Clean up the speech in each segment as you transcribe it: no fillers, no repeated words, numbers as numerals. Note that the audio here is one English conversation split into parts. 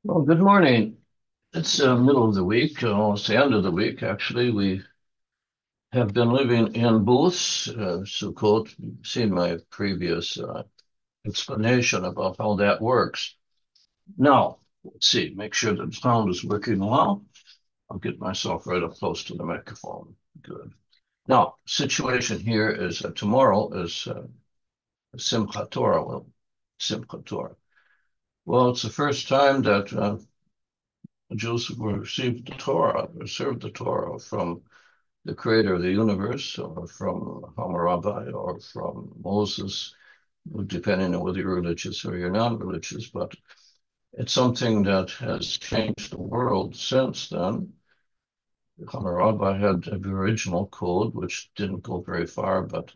Well, good morning. It's middle of the week, almost the end of the week, actually. We have been living in booths, so-called. You've seen my previous explanation about how that works. Now, let's see, make sure that the sound is working well. I'll get myself right up close to the microphone. Good. Now, situation here is tomorrow is Simchat Torah. Well, Simchat Torah. Well, it's the first time that Jews will receive the Torah, receive the Torah from the creator of the universe, or from Hammurabi, or from Moses, depending on whether you're religious or you're non-religious. But it's something that has changed the world since then. Hammurabi had the original code, which didn't go very far, but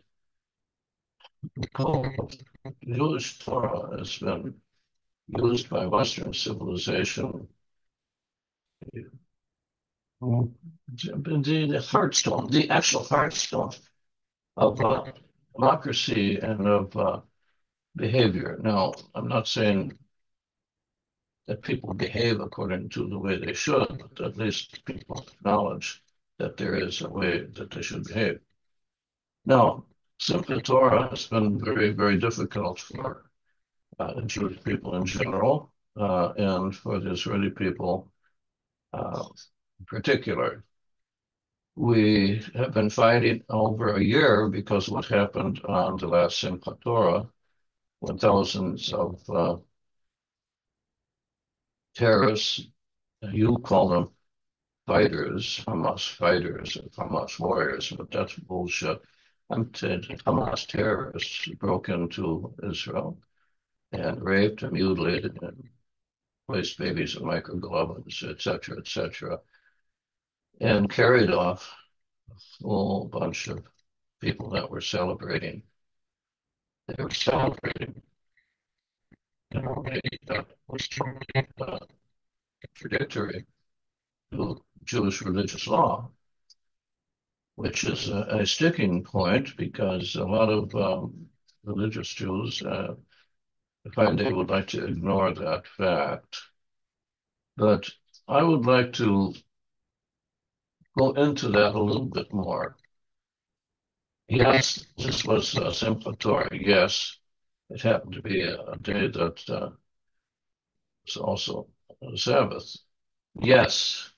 the code of Jewish Torah has been used by Western civilization. The heartstone, the actual heartstone of democracy and of behavior. Now, I'm not saying that people behave according to the way they should, but at least people acknowledge that there is a way that they should behave. Now, simply Torah has been very, very difficult for the Jewish people in general, and for the Israeli people in particular. We have been fighting over a year because of what happened on the last Simchat Torah, when thousands of terrorists, you call them fighters, or Hamas warriors, but that's bullshit. I'm saying Hamas terrorists broke into Israel and raped and mutilated and placed babies in microgloves, etc., and carried off a whole bunch of people that were celebrating. They were celebrating in a way that was totally contradictory to Jewish religious law, which is a sticking point because a lot of religious Jews find they would like to ignore that fact. But I would like to go into that a little bit more. Yes, this was Simchat Torah. Yes, it happened to be a day that was also a Sabbath. Yes,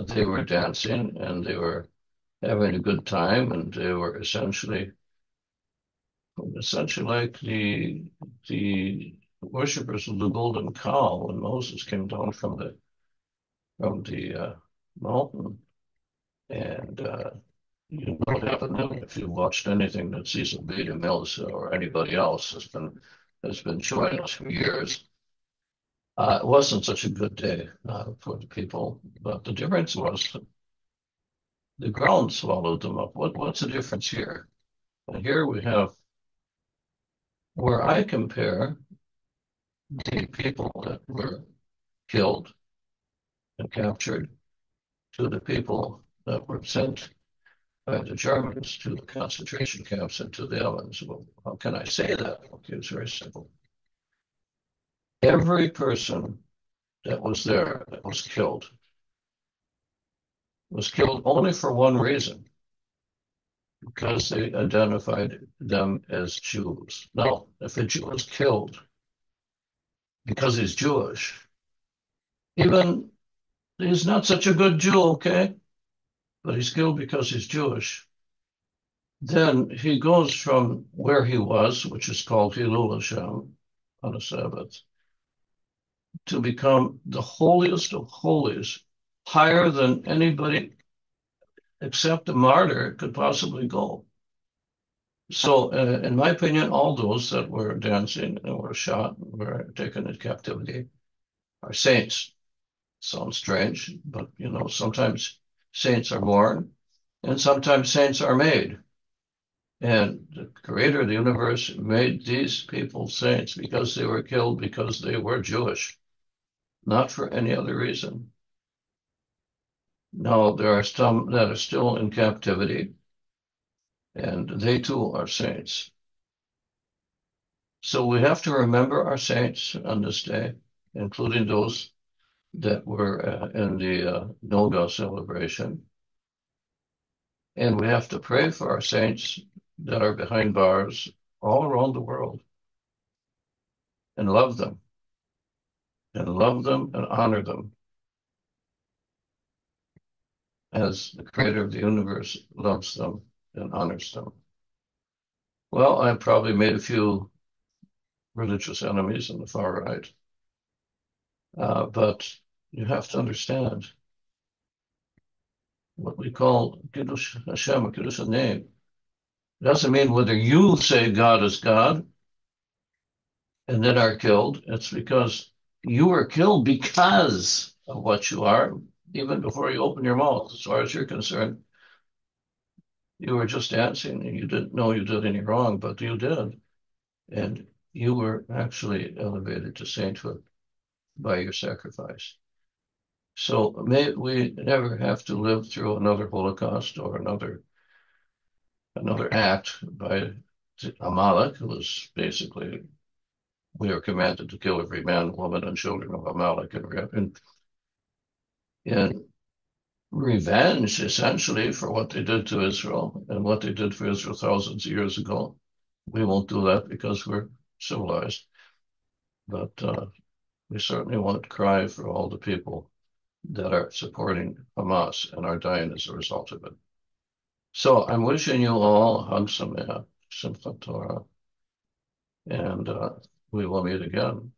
they were dancing and they were having a good time, and they were essentially like the worshippers of the golden cow when Moses came down from the mountain. And you know what happened then if you watched anything that Cecil B. DeMille or anybody else has been showing us for years. It wasn't such a good day for the people, but the difference was the ground swallowed them up. What's the difference here? And here we have where I compare the people that were killed and captured to the people that were sent by the Germans to the concentration camps and to the ovens. Well, how can I say that? Okay, it's very simple. Every person that was there that was killed only for one reason, because they identified them as Jews. Now, if a Jew is killed because he's Jewish, even he's not such a good Jew, okay? But he's killed because he's Jewish. Then he goes from where he was, which is called Hilul Hashem on a Sabbath, to become the holiest of holies, higher than anybody except a martyr could possibly go. So, in my opinion, all those that were dancing and were shot and were taken into captivity are saints. Sounds strange, but sometimes saints are born and sometimes saints are made. And the creator of the universe made these people saints because they were killed because they were Jewish, not for any other reason. Now, there are some that are still in captivity, and they too are saints. So we have to remember our saints on this day. including those that were in the Noga celebration. And we have to pray for our saints that are behind bars all around the world and love them and honor them as the creator of the universe loves them and honors them. Well, I probably made a few religious enemies on the far right, but you have to understand what we call Kiddush Hashem, Kiddush name. It doesn't mean whether you say God is God and then are killed. It's because you were killed because of what you are, even before you open your mouth. As far as you're concerned, you were just dancing and you didn't know you did any wrong, but you did. And you were actually elevated to sainthood by your sacrifice. So may we never have to live through another Holocaust or another act by Amalek, who was basically, we are commanded to kill every man, woman, and children of Amalek in revenge, essentially, for what they did to Israel and what they did for Israel thousands of years ago. We won't do that because we're civilized, but we certainly won't cry for all the people that are supporting Hamas and are dying as a result of it. So I'm wishing you all Hag Sameach, Simhat Torah, and we will meet again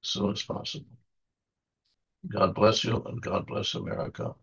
as soon as possible. God bless you and God bless America.